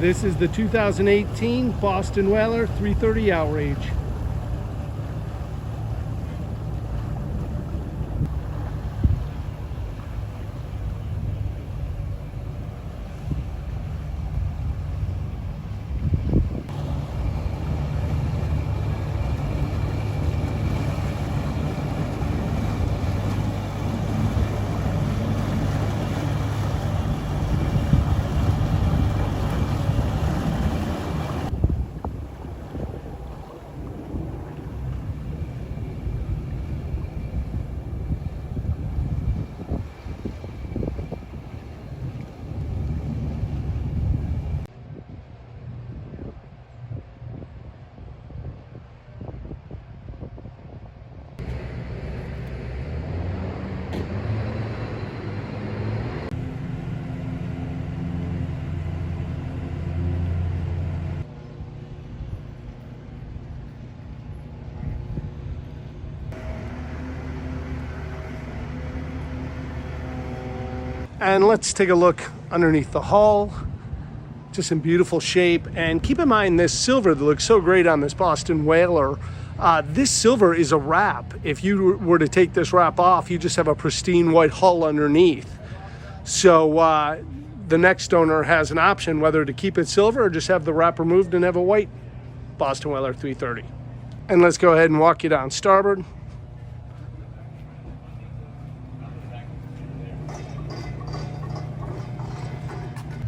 This is the 2018 Boston Whaler 330 Outrage. And let's take a look underneath the hull. Just in beautiful shape. And keep in mind this silver that looks so great on this Boston Whaler. This silver is a wrap. If you were to take this wrap off, you just have a pristine white hull underneath. So the next owner has an option whether to keep it silver or just have the wrap removed and have a white Boston Whaler 330. And let's go ahead and walk you down starboard.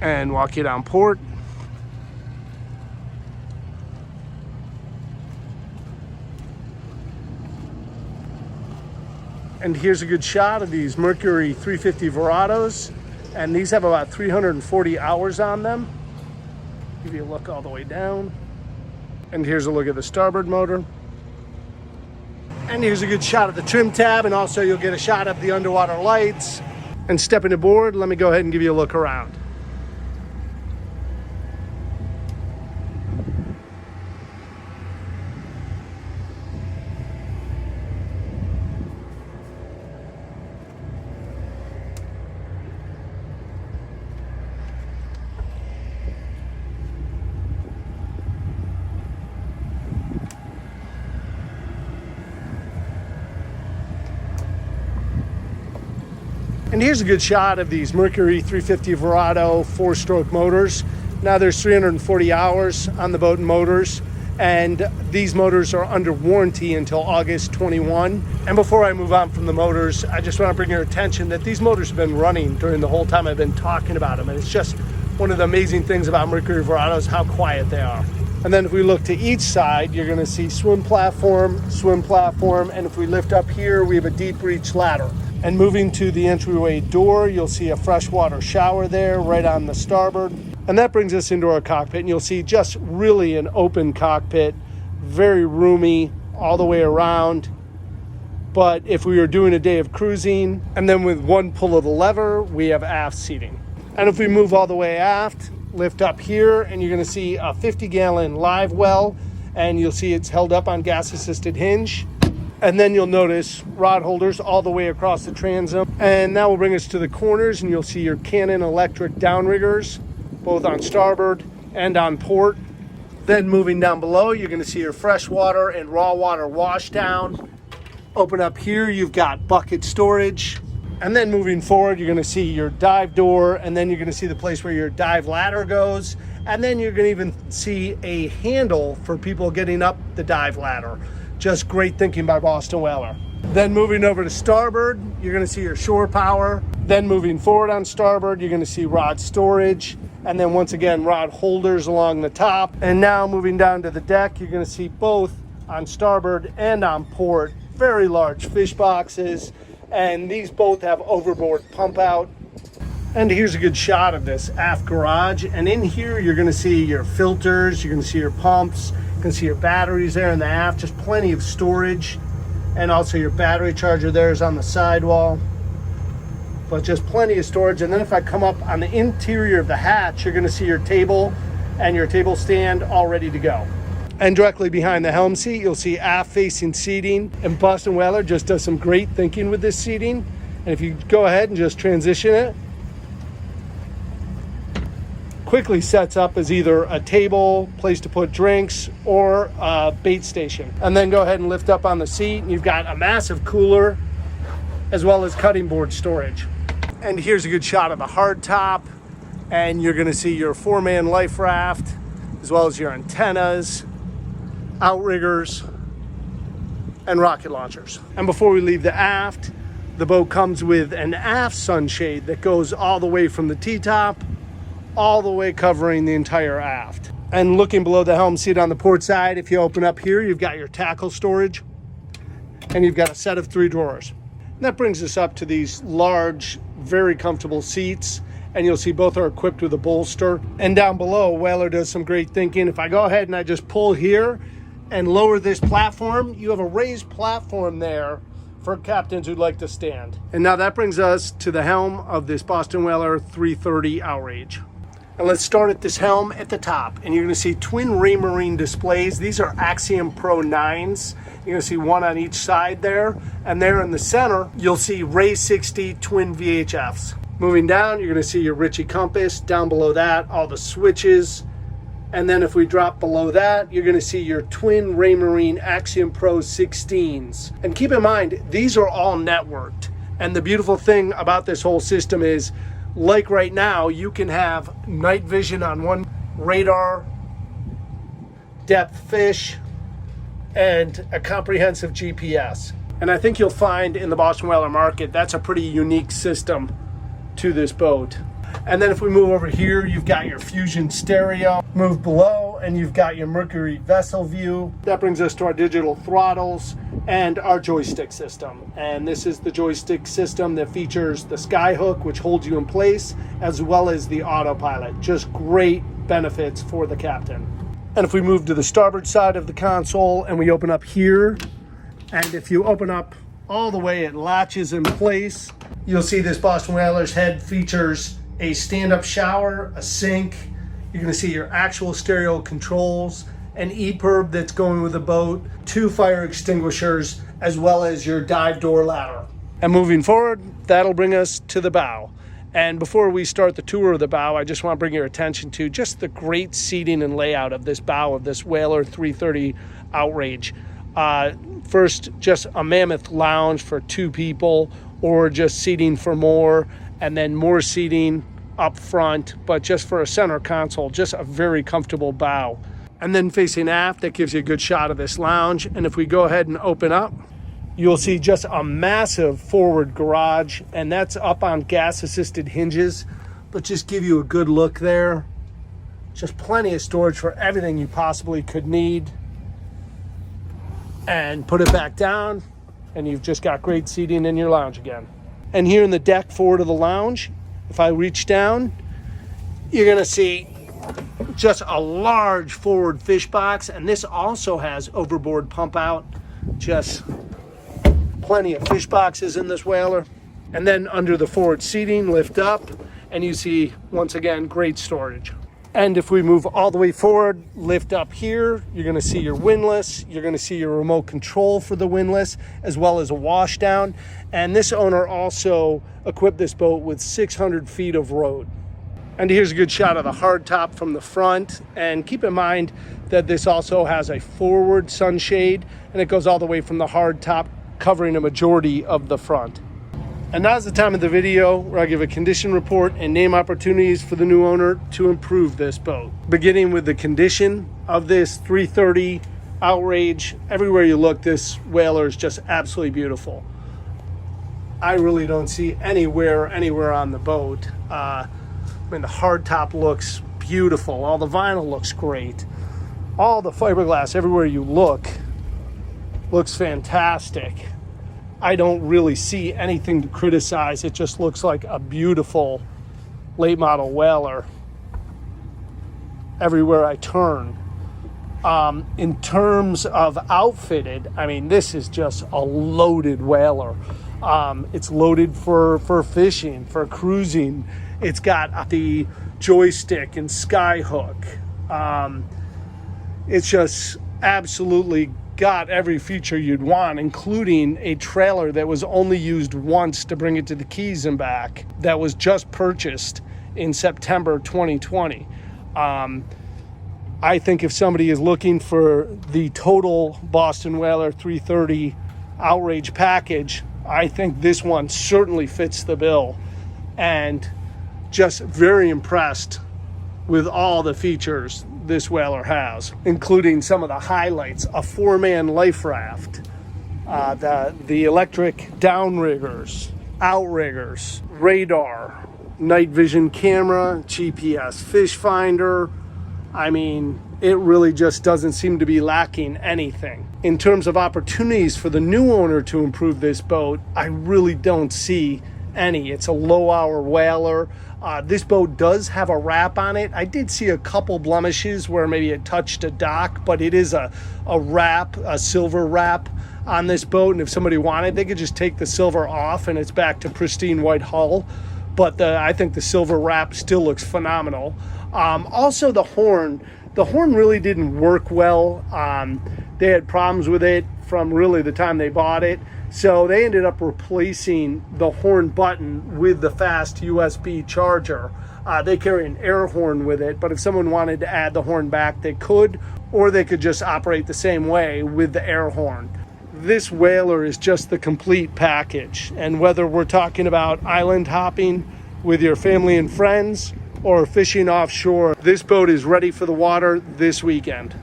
And walk you down port. And here's a good shot of these Mercury 350 Verados. And these have about 340 hours on them. Give you a look all the way down. And here's a look at the starboard motor. And here's a good shot of the trim tab, and also you'll get a shot of the underwater lights. And stepping aboard, let me go ahead and give you a look around. And here's a good shot of these Mercury 350 Verado 4-stroke motors. Now there's 340 hours on the boat and motors, and these motors are under warranty until August 21. And before I move on from the motors, I just want to bring your attention that these motors have been running during the whole time I've been talking about them. And it's just one of the amazing things about Mercury Verados, how quiet they are. And then if we look to each side, you're going to see swim platform, and if we lift up here, we have a deep reach ladder. And moving to the entryway door, you'll see a freshwater shower there right on the starboard. And that brings us into our cockpit, and you'll see just really an open cockpit, very roomy all the way around. But if we were doing a day of cruising, and then with one pull of the lever, we have aft seating. And if we move all the way aft, lift up here, and you're going to see a 50-gallon live well, and you'll see it's held up on gas-assisted hinge. And then you'll notice rod holders all the way across the transom. And that will bring us to the corners, and you'll see your Canon electric downriggers, both on starboard and on port. Then moving down below, you're going to see your freshwater and raw water wash down. Open up here, you've got bucket storage. And then moving forward, you're going to see your dive door, and then you're going to see the place where your dive ladder goes. And then you're going to even see a handle for people getting up the dive ladder. Just great thinking by Boston Whaler. Then moving over to starboard, you're going to see your shore power. Then moving forward on starboard, you're going to see rod storage. And then once again, rod holders along the top. And now moving down to the deck, you're going to see both on starboard and on port, very large fish boxes. And these both have overboard pump out. And here's a good shot of this aft garage. And in here, you're going to see your filters, you're going to see your pumps, you can see your batteries there in the aft, just plenty of storage. And also your battery charger there is on the sidewall. But just plenty of storage. And then if I come up on the interior of the hatch, you're going to see your table and your table stand all ready to go. And directly behind the helm seat, you'll see aft-facing seating. And Boston Whaler just does some great thinking with this seating. And if you go ahead and just transition it, quickly sets up as either a table, place to put drinks, or a bait station. And then go ahead and lift up on the seat, and you've got a massive cooler as well as cutting board storage. And here's a good shot of the hardtop, and you're gonna see your 4-man life raft, as well as your antennas, outriggers, and rocket launchers. And before we leave the aft, the boat comes with an aft sunshade that goes all the way from the T-top, all the way covering the entire aft. And looking below the helm seat on the port side, if you open up here, you've got your tackle storage, and you've got a set of 3 drawers. And that brings us up to these large, very comfortable seats, and you'll see both are equipped with a bolster. And down below, Whaler does some great thinking. If I go ahead and I just pull here and lower this platform, you have a raised platform there for captains who'd like to stand. And now that brings us to the helm of this Boston Whaler 330 Outrage. And let's start at this helm at the top. And you're gonna see twin Raymarine displays. These are Axiom Pro 9s. You're gonna see one on each side there. And there in the center, you'll see Ray 60 twin VHFs. Moving down, you're gonna see your Ritchie compass. Down below that, all the switches. And then if we drop below that, you're gonna see your twin Raymarine Axiom Pro 16s. And keep in mind, these are all networked. And the beautiful thing about this whole system is, like right now, you can have night vision on one, radar, depth fish, and a comprehensive GPS. And I think you'll find in the Boston Whaler market, that's a pretty unique system to this boat. And then if we move over here, you've got your Fusion stereo. Move below, and you've got your Mercury vessel view. That brings us to our digital throttles and our joystick system. And this is the joystick system that features the skyhook, which holds you in place, as well as the autopilot. Just great benefits for the captain. And if we move to the starboard side of the console and we open up here, and if you open up all the way, it latches in place. You'll see this Boston Whaler's head features a stand-up shower, a sink. You're gonna see your actual stereo controls, an EPIRB that's going with the boat, 2 fire extinguishers, as well as your dive door ladder. And moving forward, that'll bring us to the bow. And before we start the tour of the bow, I just want to bring your attention to just the great seating and layout of this bow of this Whaler 330 Outrage. First, just a mammoth lounge for 2 people, or just seating for more, and then more seating up front, but just for a center console, just a very comfortable bow. And then facing aft, that gives you a good shot of this lounge. And if we go ahead and open up, you'll see just a massive forward garage, and that's up on gas-assisted hinges, but just give you a good look there. Just plenty of storage for everything you possibly could need. And put it back down, and you've just got great seating in your lounge again. And here in the deck forward of the lounge, if I reach down, you're gonna see just a large forward fish box, and this also has overboard pump out. Just plenty of fish boxes in this Whaler. And then under the forward seating, lift up, and you see, once again, great storage. And if we move all the way forward, lift up here, you're gonna see your windlass, you're gonna see your remote control for the windlass, as well as a washdown. And this owner also equipped this boat with 600 feet of road. And here's a good shot of the hardtop from the front. And keep in mind that this also has a forward sunshade, and it goes all the way from the hardtop, covering a majority of the front. And now's the time of the video where I give a condition report and name opportunities for the new owner to improve this boat. Beginning with the condition of this 330 Outrage. Everywhere you look, this Whaler is just absolutely beautiful. I really don't see anywhere on the boat. I mean, the hardtop looks beautiful. All the vinyl looks great. All the fiberglass everywhere you look looks fantastic. I don't really see anything to criticize. It just looks like a beautiful late model Whaler everywhere I turn. In terms of outfitted, I mean, this is just a loaded Whaler. It's loaded for fishing, for cruising. It's got the joystick and skyhook. It's just absolutely got every feature you'd want, including a trailer that was only used once to bring it to the Keys and back, that was just purchased in September 2020. I think if somebody is looking for the total Boston Whaler 330 Outrage package, I think this one certainly fits the bill, and just very impressed with all the features this whaler has, including some of the highlights: a 4-man life raft, the electric downriggers, outriggers, radar, night vision camera, GPS fish finder. I mean, it really just doesn't seem to be lacking anything. In terms of opportunities for the new owner to improve this boat, I really don't see any. It's a low-hour whaler. This boat does have a wrap on it. I did see a couple blemishes where maybe it touched a dock, but it is a wrap, a silver wrap on this boat, and if somebody wanted, they could just take the silver off and it's back to pristine white hull. But I think the silver wrap still looks phenomenal. Also, the horn really didn't work well. They had problems with it from really the time they bought it. So they ended up replacing the horn button with the fast USB charger. They carry an air horn with it, but if someone wanted to add the horn back, they could, or they could just operate the same way with the air horn. This whaler is just the complete package, and whether we're talking about island hopping with your family and friends or fishing offshore, this boat is ready for the water this weekend.